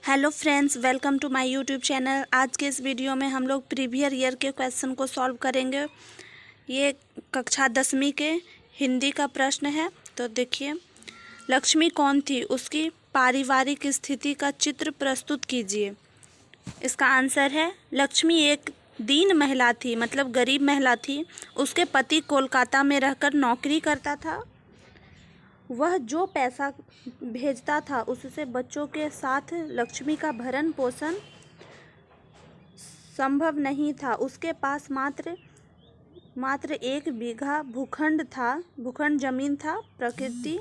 Hello friends, welcome to my YouTube channel. आज के इस वीडियो में हम लोग प्रीवियस ईयर के क्वेश्चन को सॉल्व करेंगे। ये कक्षा 10वीं के हिंदी का प्रश्न है। तो देखिए, लक्ष्मी कौन थी, उसकी पारिवारिक स्थिति का चित्र प्रस्तुत कीजिए। इसका आंसर है, लक्ष्मी एक दीन महिला थी, मतलब गरीब महिला थी। उसके पति कोलकाता में रहकर नौकरी करता था। वह जो पैसा भेजता था उससे बच्चों के साथ लक्ष्मी का भरण पोषण संभव नहीं था। उसके पास मात्र 1 बीघा भूखंड जमीन था। प्रकृति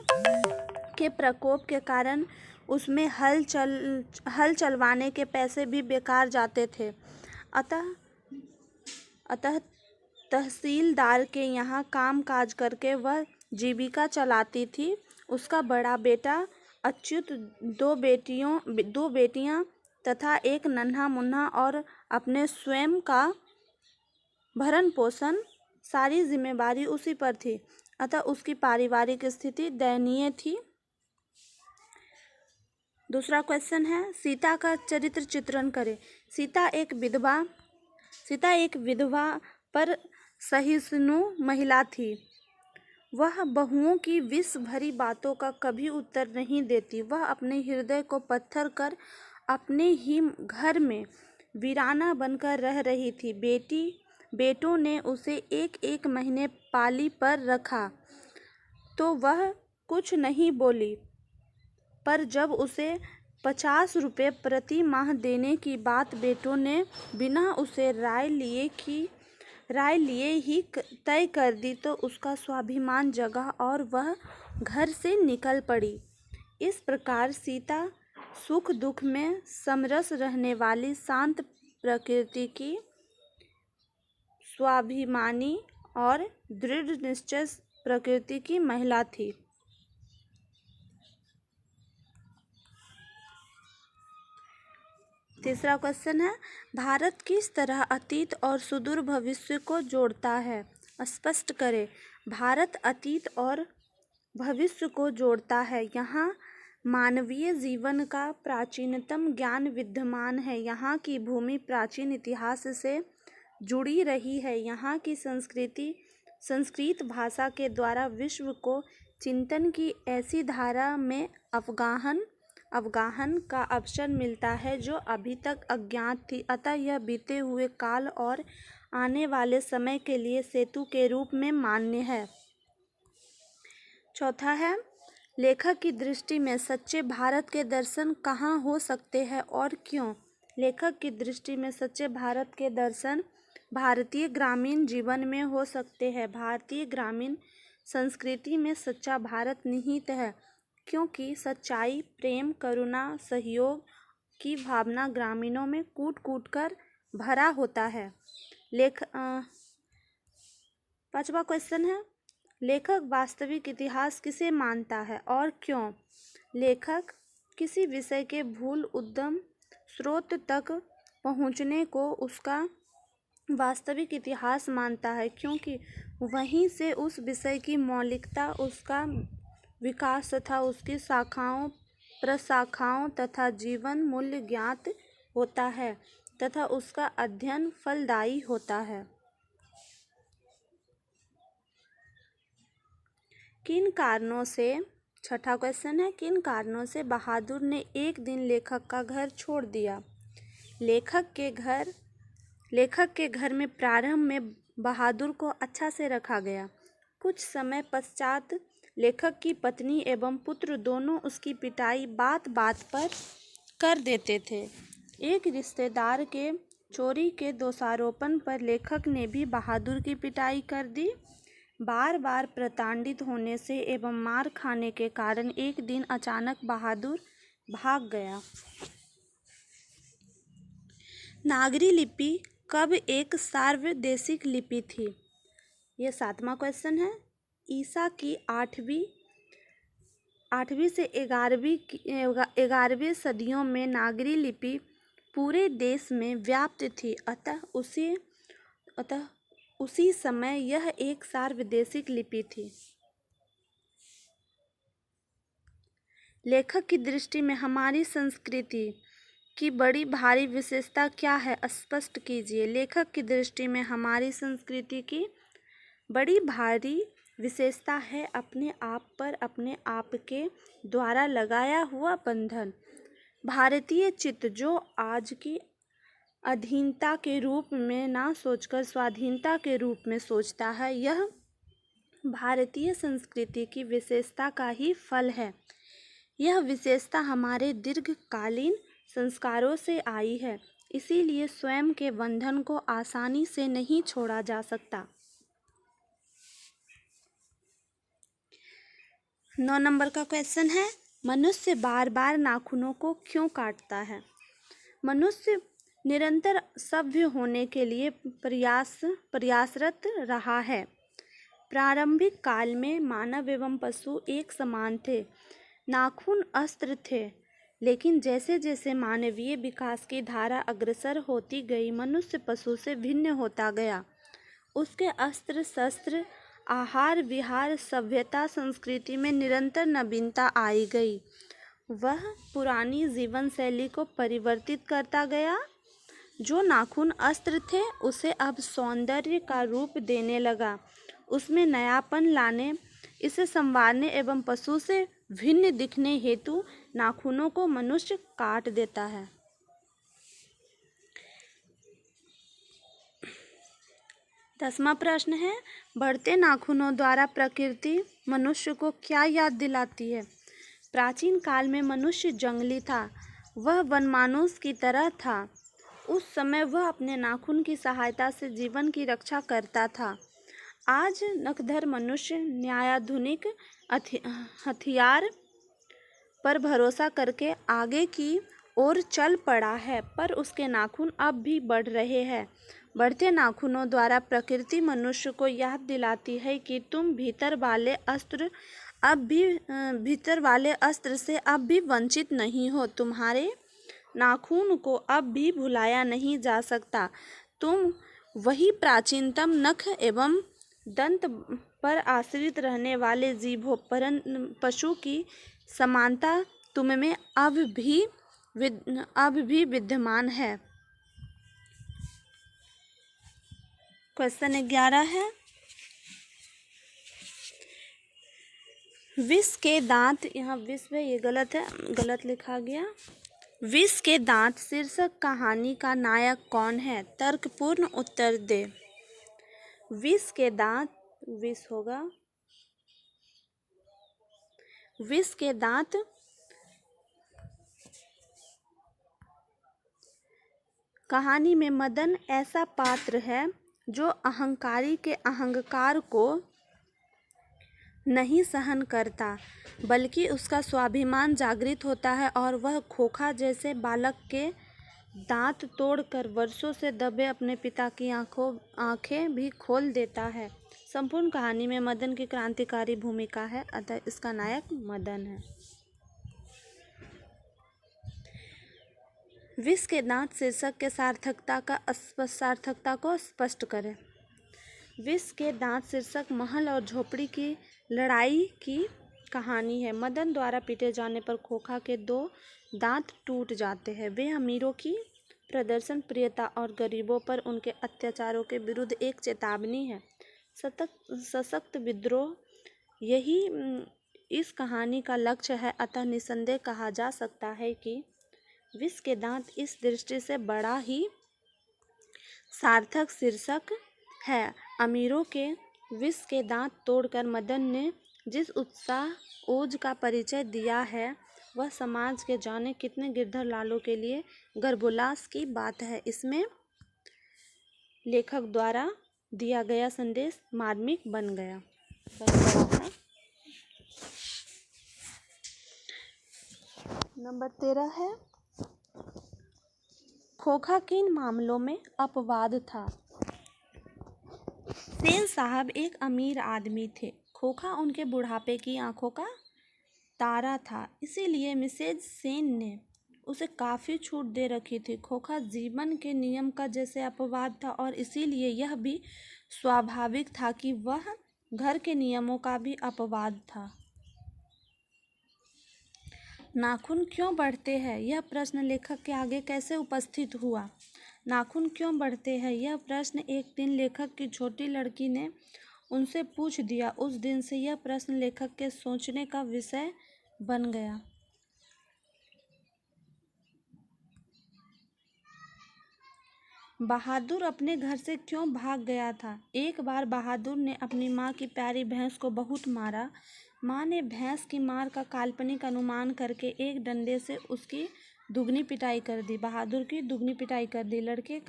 के प्रकोप के कारण उसमें हल चलवाने के पैसे भी बेकार जाते थे। अतः तहसीलदार के यहाँ काम काज करके वह जीविका चलाती थी। उसका बड़ा बेटा अच्युत, दो बेटियां तथा एक नन्हा मुन्ना और अपने स्वयं का भरण पोषण सारी जिम्मेदारी उसी पर थी। अतः उसकी पारिवारिक स्थिति दयनीय थी। दूसरा क्वेश्चन है, सीता का चरित्र चित्रण करें। सीता एक विधवा पर सहिष्णु महिला थी। वह बहुओं की विष भरी बातों का कभी उत्तर नहीं देती। वह अपने हृदय को पत्थर कर अपने ही घर में वीराना बनकर रह रही थी। बेटों ने उसे एक महीने पाली पर रखा तो वह कुछ नहीं बोली, पर जब उसे 50 रुपये प्रति माह देने की बात बेटों ने बिना उसे राय लिए ही तय कर दी तो उसका स्वाभिमान जगा और वह घर से निकल पड़ी। इस प्रकार सीता सुख दुख में समरस रहने वाली शांत प्रकृति की, स्वाभिमानी और दृढ़ निश्चय प्रकृति की महिला थी। तीसरा क्वेश्चन है, भारत किस तरह अतीत और सुदूर भविष्य को जोड़ता है? स्पष्ट करें। भारत अतीत और भविष्य को जोड़ता है। यहाँ मानवीय जीवन का प्राचीनतम ज्ञान विद्यमान है। यहाँ की भूमि प्राचीन इतिहास से जुड़ी रही है। यहाँ की संस्कृत भाषा के द्वारा विश्व को चिंतन की ऐसी धारा में अवगाहन का अवसर मिलता है जो अभी तक अज्ञात थी। अतः यह बीते हुए काल और आने वाले समय के लिए सेतु के रूप में मान्य है। चौथा है, लेखक की दृष्टि में सच्चे भारत के दर्शन कहाँ हो सकते हैं और क्यों? लेखक की दृष्टि में सच्चे भारत के दर्शन भारतीय ग्रामीण जीवन में हो सकते हैं। भारतीय ग्रामीण संस्कृति में सच्चा भारत निहित है, क्योंकि सच्चाई, प्रेम, करुणा, सहयोग की भावना ग्रामीणों में कूट कर भरा होता है। पांचवा क्वेश्चन है, लेखक वास्तविक इतिहास किसे मानता है और क्यों? लेखक किसी विषय के भूल उद्गम स्रोत तक पहुँचने को उसका वास्तविक इतिहास मानता है, क्योंकि वहीं से उस विषय की मौलिकता, उसका विकास तथा उसकी शाखाओं प्रशाखाओं तथा जीवन मूल्य ज्ञात होता है तथा उसका अध्ययन फलदायी होता है। छठा क्वेश्चन है, किन कारणों से बहादुर ने एक दिन लेखक का घर छोड़ दिया? लेखक के घर में प्रारंभ में बहादुर को अच्छा से रखा गया। कुछ समय पश्चात लेखक की पत्नी एवं पुत्र दोनों उसकी पिटाई बात पर कर देते थे। एक रिश्तेदार के चोरी के दोषारोपण पर लेखक ने भी बहादुर की पिटाई कर दी। बार बार प्रताड़ित होने से एवं मार खाने के कारण एक दिन अचानक बहादुर भाग गया। नागरी लिपि कब एक सार्वदेशिक लिपि थी? यह 7वां क्वेश्चन है। ईसा की 8वीं से 11वीं सदियों में नागरी लिपि पूरे देश में व्याप्त थी। अतः उसी समय यह एक सार्वदेशिक लिपि थी। लेखक की दृष्टि में हमारी संस्कृति की बड़ी भारी विशेषता क्या है, स्पष्ट कीजिए। लेखक की दृष्टि में हमारी संस्कृति की बड़ी भारी विशेषता है अपने आप पर अपने आप के द्वारा लगाया हुआ बंधन। भारतीय चित्त जो आज की अधीनता के रूप में ना सोचकर स्वाधीनता के रूप में सोचता है, यह भारतीय संस्कृति की विशेषता का ही फल है। यह विशेषता हमारे दीर्घकालीन संस्कारों से आई है, इसीलिए स्वयं के बंधन को आसानी से नहीं छोड़ा जा सकता। 9 नंबर का क्वेश्चन है, मनुष्य बार बार नाखूनों को क्यों काटता है? मनुष्य निरंतर सभ्य होने के लिए प्रयासरत रहा है। प्रारंभिक काल में मानव एवं पशु एक समान थे। नाखून अस्त्र थे, लेकिन जैसे जैसे मानवीय विकास की धारा अग्रसर होती गई, मनुष्य पशु से भिन्न होता गया। उसके अस्त्र शस्त्र, आहार विहार, सभ्यता, संस्कृति में निरंतर नवीनता आई गई। वह पुरानी जीवन शैली को परिवर्तित करता गया। जो नाखून अस्त्र थे उसे अब सौंदर्य का रूप देने लगा, उसमें नयापन लाने, इसे संवारने एवं पशु से भिन्न दिखने हेतु नाखूनों को मनुष्य काट देता है। 10वां प्रश्न है, बढ़ते नाखूनों द्वारा प्रकृति मनुष्य को क्या याद दिलाती है? प्राचीन काल में मनुष्य जंगली था, वह वनमानुष की तरह था। उस समय वह अपने नाखून की सहायता से जीवन की रक्षा करता था। आज नखधर मनुष्य न्यायाधुनिक हथियार पर भरोसा करके आगे की ओर चल पड़ा है, पर उसके नाखून अब भी बढ़ रहे हैं। बढ़ते नाखूनों द्वारा प्रकृति मनुष्य को याद दिलाती है कि तुम भीतर वाले अस्त्र से अब भी वंचित नहीं हो। तुम्हारे नाखून को अब भी भुलाया नहीं जा सकता। तुम वही प्राचीनतम नख एवं दंत पर आश्रित रहने वाले जीव हो, परंतु पशु की समानता तुम में अब भी विद्यमान है। क्वेश्चन 11 है, विष के दांत, यहाँ विश्व है, ये गलत है, गलत लिखा गया। विष के दांत शीर्षक कहानी का नायक कौन है? तर्कपूर्ण उत्तर दे। विष के दांत, विष होगा, विष के दांत कहानी में मदन ऐसा पात्र है जो अहंकारी के अहंकार को नहीं सहन करता, बल्कि उसका स्वाभिमान जागृत होता है और वह खोखा जैसे बालक के दांत तोड़कर वर्षों से दबे अपने पिता की आंखें भी खोल देता है। संपूर्ण कहानी में मदन की क्रांतिकारी भूमिका है, अतः इसका नायक मदन है। विष के दांत शीर्षक के सार्थकता को स्पष्ट करें। विष के दांत शीर्षक महल और झोपड़ी की लड़ाई की कहानी है। मदन द्वारा पीटे जाने पर खोखा के 2 दांत टूट जाते हैं। वे अमीरों की प्रदर्शन प्रियता और गरीबों पर उनके अत्याचारों के विरुद्ध एक चेतावनी है। सशक्त विद्रोह यही इस कहानी का लक्ष्य है, अतः निसंदेह कहा जा सकता है कि विष के दांत इस दृष्टि से बड़ा ही सार्थक शीर्षक है। अमीरों के विष के दांत तोड़कर मदन ने जिस उत्साह ओज का परिचय दिया है, वह समाज के जाने कितने गिरधर लालों के लिए गर्भोल्लास की बात है। इसमें लेखक द्वारा दिया गया संदेश मार्मिक बन गया है। नंबर 13 है, खोखा किन मामलों में अपवाद था? सेन साहब एक अमीर आदमी थे। खोखा उनके बुढ़ापे की आंखों का तारा था, इसीलिए मिसेज सेन ने उसे काफ़ी छूट दे रखी थी। खोखा जीवन के नियम का जैसे अपवाद था और इसीलिए यह भी स्वाभाविक था कि वह घर के नियमों का भी अपवाद था। नाखून क्यों बढ़ते हैं, यह प्रश्न लेखक के आगे कैसे उपस्थित हुआ। नाखून क्यों बढ़ते हैं, यह प्रश्न एक दिन लेखक की छोटी लड़की ने उनसे पूछ दिया। उस दिन से यह प्रश्न लेखक के सोचने का विषय बन गया। बहादुर अपने घर से क्यों भाग गया था। एक बार बहादुर ने अपनी माँ की प्यारी भैंस को बहुत मारा। माँ ने भैंस की मार का काल्पनिक अनुमान करके एक डंडे से उसकी दुगनी पिटाई कर दी। बहादुर की दुगनी पिटाई कर दी। लड़के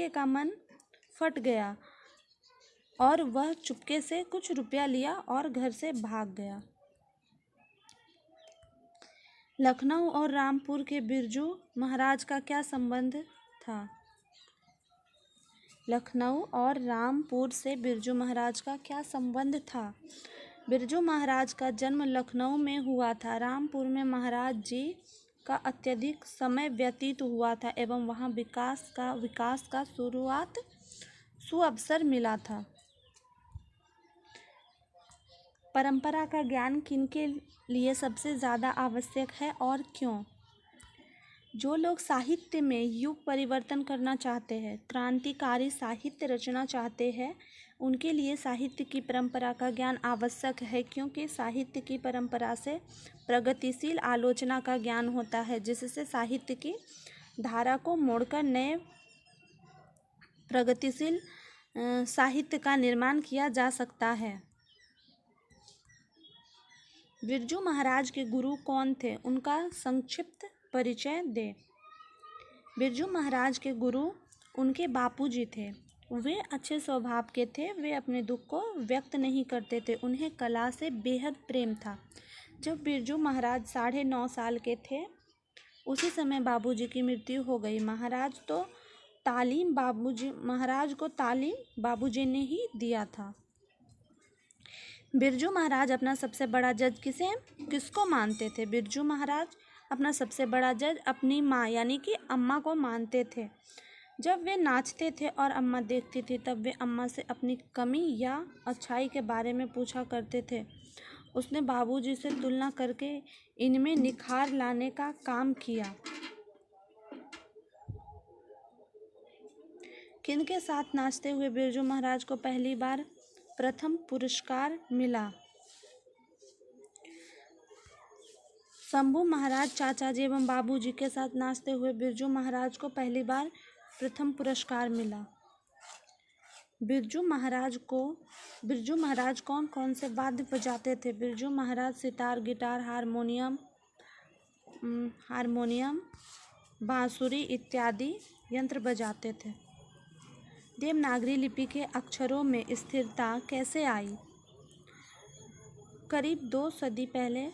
का मन फट गया और वह चुपके से कुछ रुपया लिया और घर से भाग गया। लखनऊ और रामपुर के बिरजू महाराज का क्या संबंध था। लखनऊ और रामपुर से बिरजू महाराज का क्या संबंध था। बिरजू महाराज का जन्म लखनऊ में हुआ था। रामपुर में महाराज जी का अत्यधिक समय व्यतीत हुआ था एवं वहाँ विकास का सुअवसर मिला था। परंपरा का ज्ञान किनके लिए सबसे ज़्यादा आवश्यक है और क्यों। जो लोग साहित्य में युग परिवर्तन करना चाहते हैं, क्रांतिकारी साहित्य रचना चाहते हैं, उनके लिए साहित्य की परंपरा का ज्ञान आवश्यक है, क्योंकि साहित्य की परंपरा से प्रगतिशील आलोचना का ज्ञान होता है, जिससे साहित्य की धारा को मोड़कर नए प्रगतिशील साहित्य का निर्माण किया जा सकता है। बिरजू महाराज के गुरु कौन थे, उनका संक्षिप्त परिचय दें। बिरजू महाराज के गुरु उनके बापूजी थे। वे अच्छे स्वभाव के थे। वे अपने दुख को व्यक्त नहीं करते थे। उन्हें कला से बेहद प्रेम था। जब बिरजू महाराज 9.5 साल के थे, उसी समय बाबूजी की मृत्यु हो गई। महाराज को तालीम बाबूजी ने ही दिया था। बिरजू महाराज अपना सबसे बड़ा जज किसको मानते थे। बिरजू महाराज अपना सबसे बड़ा जज अपनी माँ यानी कि अम्मा को मानते थे। जब वे नाचते थे और अम्मा देखती थी, तब वे अम्मा से अपनी कमी या अच्छाई के बारे में पूछा करते थे। उसने बाबूजी से तुलना करके इनमें निखार लाने का काम किया। किनके साथ नाचते हुए बिरजू महाराज को पहली बार प्रथम पुरस्कार मिला। शंभू महाराज चाचा जी एवं बाबूजी के साथ नाचते हुए बिरजू महाराज को पहली बार प्रथम पुरस्कार मिला। बिरजू महाराज कौन कौन से वाद्य बजाते थे। बिरजू महाराज सितार, गिटार, हारमोनियम, बांसुरी इत्यादि यंत्र बजाते थे। देवनागरी लिपि के अक्षरों में स्थिरता कैसे आई। करीब 2 सदी पहले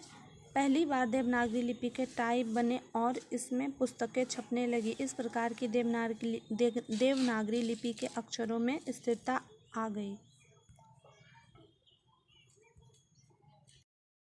पहली बार देवनागरी लिपि के टाइप बने और इसमें पुस्तकें छपने लगी। इस प्रकार की देवनागरी लिपि के अक्षरों में स्थिरता आ गई।